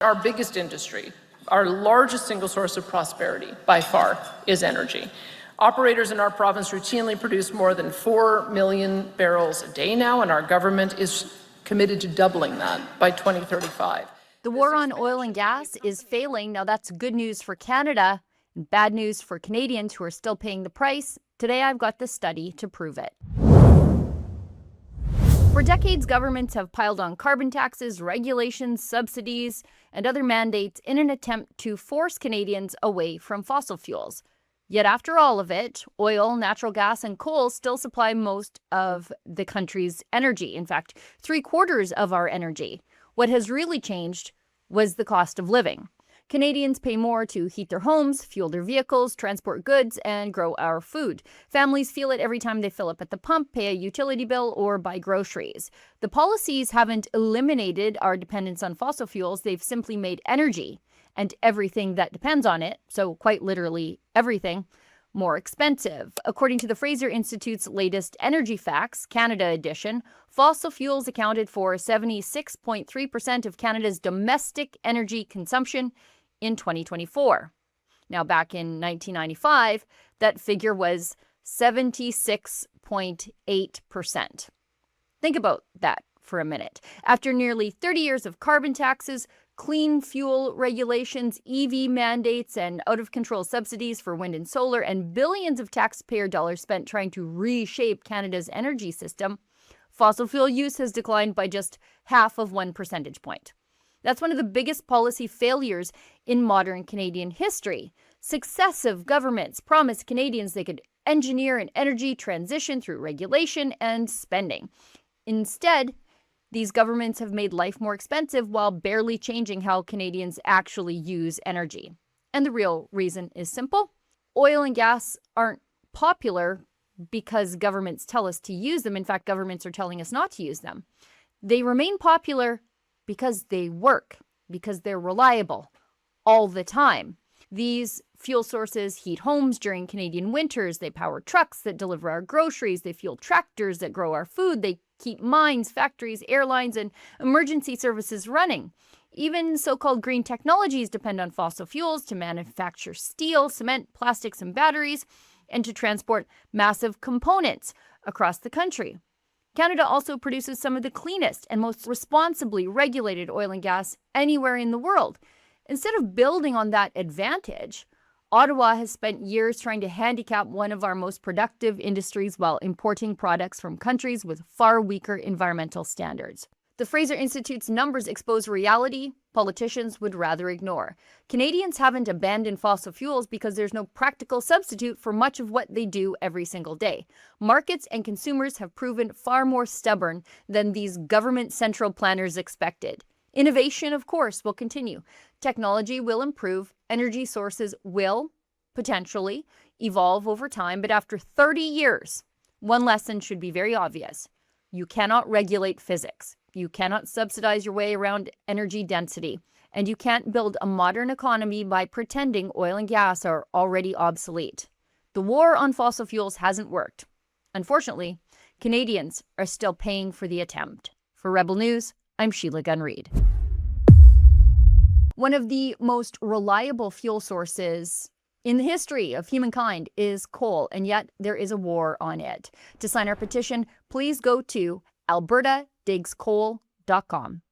Our biggest industry, our largest single source of prosperity by far, is energy. Operators in our province routinely produce more than 4 million barrels a day now, and our government is committed to doubling that by 2035. The war on oil and gas is failing. Now, that's good news for Canada and bad news for Canadians who are still paying the price. Today, I've got this study to prove it. For decades, governments have piled on carbon taxes, regulations, subsidies, and other mandates in an attempt to force Canadians away from fossil fuels. Yet after all of it, oil, natural gas, and coal still supply most of the country's energy. In fact, 3/4 of our energy. What has really changed was the cost of living. Canadians pay more to heat their homes, fuel their vehicles, transport goods, and grow our food. Families feel it every time they fill up at the pump, pay a utility bill, or buy groceries. The policies haven't eliminated our dependence on fossil fuels. They've simply made energy and everything that depends on it, so quite literally everything, more expensive. According to the Fraser Institute's latest Energy Facts, Canada edition, fossil fuels accounted for 76.3% of Canada's domestic energy consumption in 2024. Now, back in 1995, that figure was 76.8%. Think about that for a minute. After nearly 30 years of carbon taxes, clean fuel regulations, EV mandates, and out-of-control subsidies for wind and solar, and billions of taxpayer dollars spent trying to reshape Canada's energy system, fossil fuel use has declined by just half of 1 percentage point. That's one of the biggest policy failures in modern Canadian history. Successive governments promised Canadians they could engineer an energy transition through regulation and spending. Instead, these governments have made life more expensive while barely changing how Canadians actually use energy. And the real reason is simple. Oil and gas aren't popular because governments tell us to use them. In fact, governments are telling us not to use them. They remain popular because they work, because they're reliable all the time. These fuel sources heat homes during Canadian winters. They power trucks that deliver our groceries. They fuel tractors that grow our food. They keep mines, factories, airlines, and emergency services running. Even so-called green technologies depend on fossil fuels to manufacture steel, cement, plastics, and batteries, and to transport massive components across the country. Canada also produces some of the cleanest and most responsibly regulated oil and gas anywhere in the world. Instead of building on that advantage, Ottawa has spent years trying to handicap one of our most productive industries while importing products from countries with far weaker environmental standards. The Fraser Institute's numbers expose a reality politicians would rather ignore. Canadians haven't abandoned fossil fuels because there's no practical substitute for much of what they do every single day. Markets and consumers have proven far more stubborn than these government central planners expected. Innovation, of course, will continue. Technology will improve. Energy sources will potentially evolve over time. But after 30 years, one lesson should be very obvious. You cannot regulate physics. You cannot subsidize your way around energy density. And you can't build a modern economy by pretending oil and gas are already obsolete. The war on fossil fuels hasn't worked. Unfortunately, Canadians are still paying for the attempt. For Rebel News, I'm Sheila Gunn-Reid. One of the most reliable fuel sources in the history of humankind is coal, and yet there is a war on it. To sign our petition, please go to albertadigscoal.com.